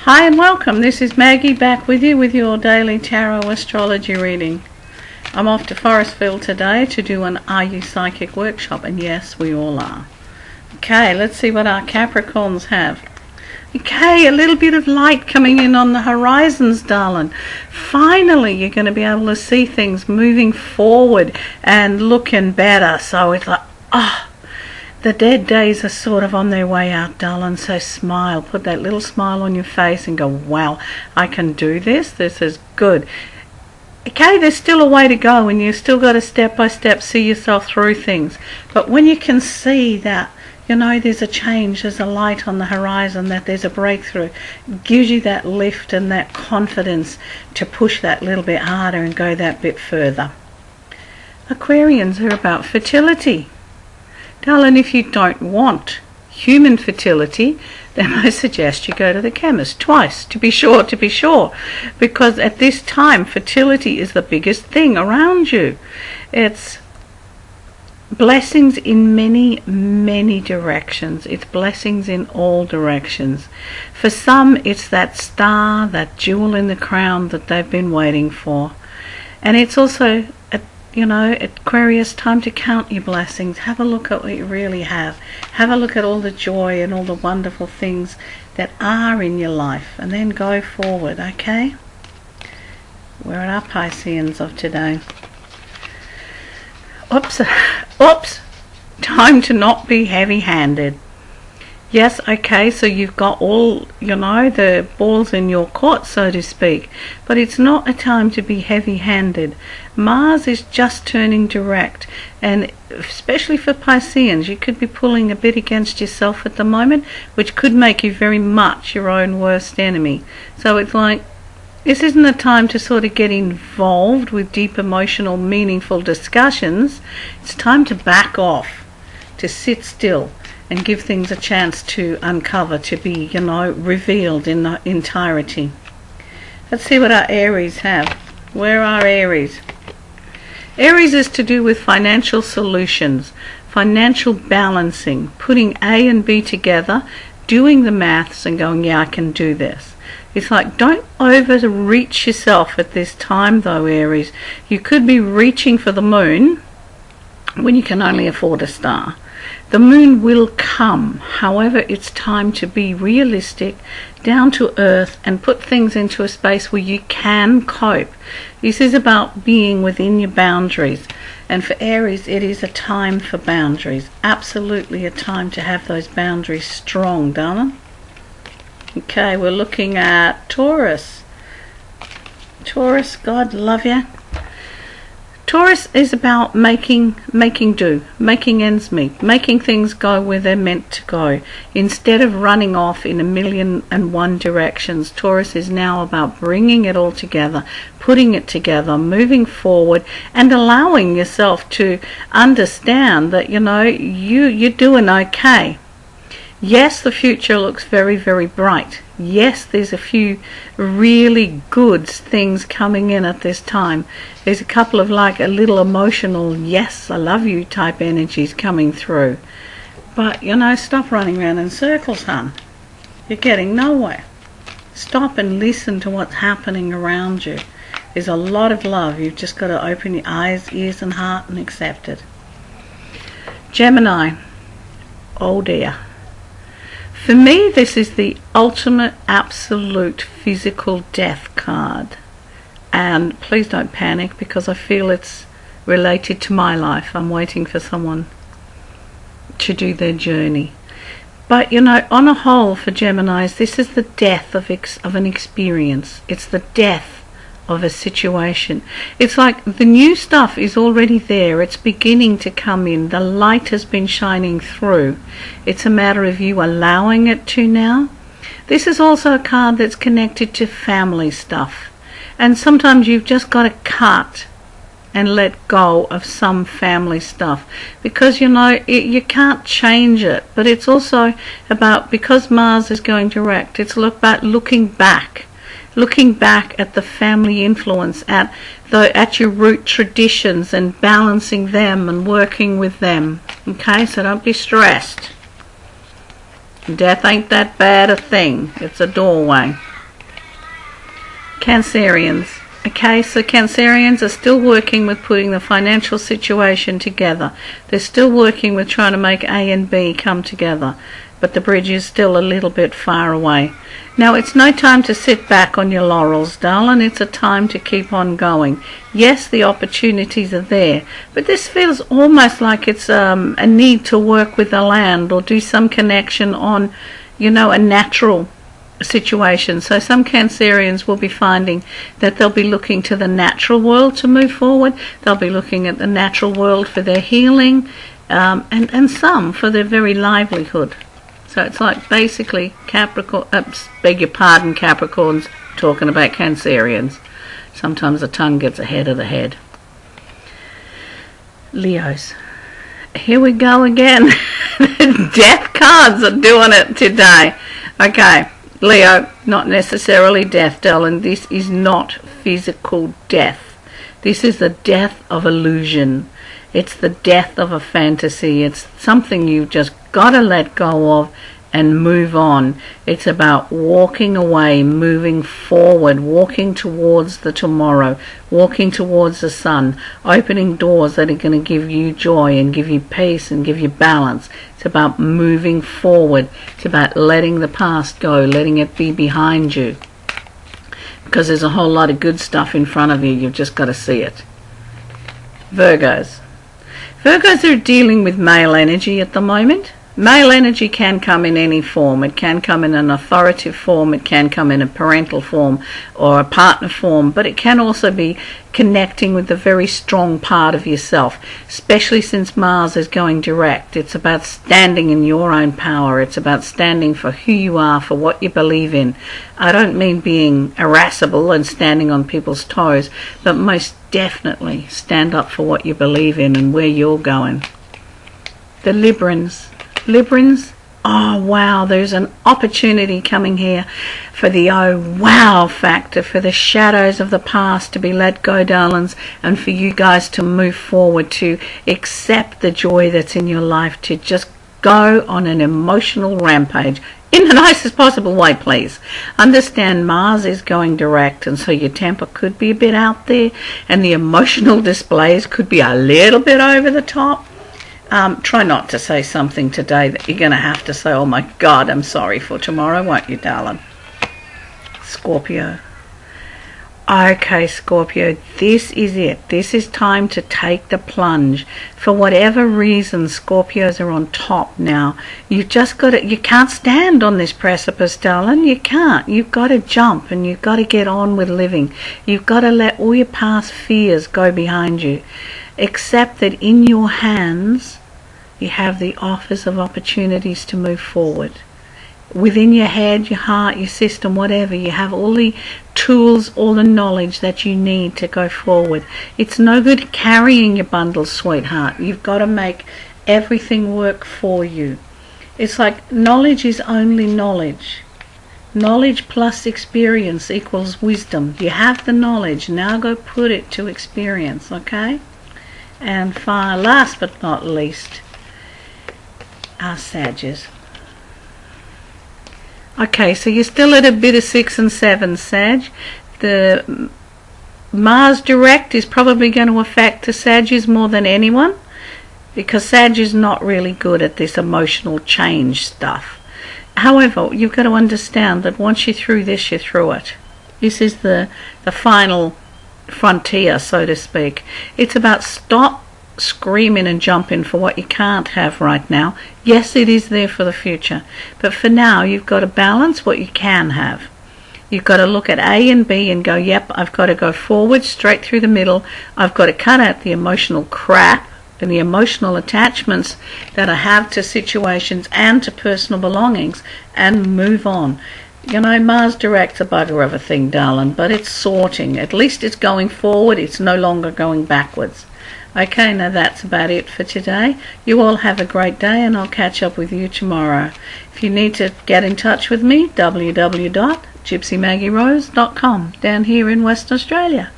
Hi and welcome. This is Maggie back with you with your daily tarot astrology reading. I'm off to Forestville today to do an Are You Psychic workshop, and yes, we all are. Okay, let's see what our Capricorns have. Okay, a little bit of light coming in on the horizons, darling. Finally, you're going to be able to see things moving forward and looking better. So it's like, the dead days are sort of on their way out, darling, so smile. Put that little smile on your face and go, wow, I can do this. This is good. Okay, there's still a way to go, and you've still got to step by step see yourself through things. But when you can see that, you know, there's a change, there's a light on the horizon, that there's a breakthrough, it gives you that lift and that confidence to push that little bit harder and go that bit further. Aquarians are about fertility. Darling, if you don't want human fertility, then I suggest you go to the chemist twice to be sure, because at this time fertility is the biggest thing around you. It's blessings in many directions. It's blessings in all directions. For some, it's that star, that jewel in the crown that they've been waiting for. And it's also Aquarius, time to count your blessings. Have a look at what you really have. Have a look at all the joy and all the wonderful things that are in your life, and then go forward, okay? Where are our Pisceans of today? Oops. Time to not be heavy-handed. Yes, okay, so you've got all, the balls in your court, so to speak. But it's not a time to be heavy-handed. Mars is just turning direct. And especially for Pisceans, you could be pulling a bit against yourself at the moment, which could make you very much your own worst enemy. So it's like, this isn't a time to sort of get involved with deep, emotional, meaningful discussions. It's time to back off, to sit still, and give things a chance to uncover, to be, revealed in the entirety. Let's see what our Aries have. Where are Aries? Aries is to do with financial solutions, financial balancing, putting A and B together, doing the maths and going, yeah, I can do this. It's like, don't overreach yourself at this time though, Aries. You could be reaching for the moon when you can only afford a star. The moon will come. However, it's time to be realistic, down to earth, and put things into a space where you can cope. This is about being within your boundaries. And for Aries, it is a time for boundaries. Absolutely a time to have those boundaries strong, darling. Okay, we're looking at Taurus. Taurus, God love you. Taurus is about making do, making ends meet, making things go where they're meant to go. Instead of running off in 1,000,001 directions, Taurus is now about bringing it all together, putting it together, moving forward, and allowing yourself to understand that, you're doing okay. Yes, the future looks very, very bright. Yes, there's a few really good things coming in at this time. There's a couple of a little emotional, yes, I love you type energies coming through. But, stop running around in circles, hon. You're getting nowhere. Stop and listen to what's happening around you. There's a lot of love. You've just got to open your eyes, ears and heart and accept it. Gemini. Oh dear. For me, this is the ultimate, absolute physical death card. And please don't panic, because I feel it's related to my life. I'm waiting for someone to do their journey. But, on a whole for Geminis, this is the death of an experience. It's the death of a situation. It's like the new stuff is already there. It's beginning to come in. The light has been shining through. It's a matter of you allowing it to now. This is also a card that's connected to family stuff. And sometimes you've just got to cut and let go of some family stuff, because you can't change it. But it's also about, because Mars is going direct, it's about looking back at the family influence, at your root traditions, and balancing them and working with them. Okay, so don't be stressed. Death ain't that bad a thing. It's a doorway. Cancerians. Okay, so Cancerians are still working with putting the financial situation together. They're still working with trying to make A and B come together, but the bridge is still a little bit far away. Now, it's no time to sit back on your laurels, darling. It's a time to keep on going. Yes, the opportunities are there, but this feels almost like it's a need to work with the land or do some connection on, you know, a natural situation. So some Cancerians will be finding that they'll be looking to the natural world to move forward. They'll be looking at the natural world for their healing, and some for their very livelihood. So it's like basically Capricorn, beg your pardon, Capricorns, talking about Cancerians. Sometimes the tongue gets ahead of the head. Leos. Here we go again. Death cards are doing it today. Okay. Leo, not necessarily death, darling. This is not physical death. This is the death of illusion. It's the death of a fantasy. It's something you've just got to let go of and move on. It's about walking away, moving forward, walking towards the tomorrow, walking towards the sun, opening doors that are going to give you joy and give you peace and give you balance. It's about moving forward. It's about letting the past go, letting it be behind you. Because there's a whole lot of good stuff in front of you. You've just got to see it. Virgos. Virgos are dealing with male energy at the moment. Male energy can come in any form. It can come in an authoritative form, it can come in a parental form or a partner form, but it can also be connecting with the very strong part of yourself, especially since Mars is going direct. It's about standing in your own power. It's about standing for who you are, for what you believe in. I don't mean being irascible and standing on people's toes, but most definitely stand up for what you believe in and where you're going. The Librans. Librans, oh wow, there's an opportunity coming here for the oh wow factor, for the shadows of the past to be let go, darlings, and for you guys to move forward, to accept the joy that's in your life, to just go on an emotional rampage in the nicest possible way, please. Understand Mars is going direct, and so your temper could be a bit out there and the emotional displays could be a little bit over the top. Try not to say something today that you're going to have to say, oh my God, I'm sorry for tomorrow, won't you, darling? Scorpio. Okay, Scorpio, this is it. This is time to take the plunge. For whatever reason, Scorpios are on top now. You've just got to, you can't stand on this precipice, darling. You can't. You've got to jump and you've got to get on with living. You've got to let all your past fears go behind you. Accept that in your hands, you have the offers of opportunities to move forward. Within your head, your heart, your system, whatever, you have all the tools, all the knowledge that you need to go forward. It's no good carrying your bundles, sweetheart. You've got to make everything work for you. It's like knowledge is only knowledge. Knowledge plus experience equals wisdom. You have the knowledge, now go put it to experience, okay? And last but not least, our Sagittarius. Okay, so you're still at a bit of 6 and 7, Sag. The Mars direct is probably going to affect the Sagittarius more than anyone, because Sag is not really good at this emotional change stuff. However, you've got to understand that once you're through this, you're through it. This is the final frontier, so to speak. It's about stop screaming and jumping for what you can't have right now. Yes, it is there for the future, but for now you've got to balance what you can have. You've got to look at A and B and go, yep, I've got to go forward straight through the middle. I've got to cut out the emotional crap and the emotional attachments that I have to situations and to personal belongings and move on. You know, Mars direct's a bugger of a thing, darling, but it's sorting. At least it's going forward. It's no longer going backwards. Okay, now that's about it for today. You all have a great day, and I'll catch up with you tomorrow. If you need to get in touch with me, www.gypsymaggierose.com down here in Western Australia.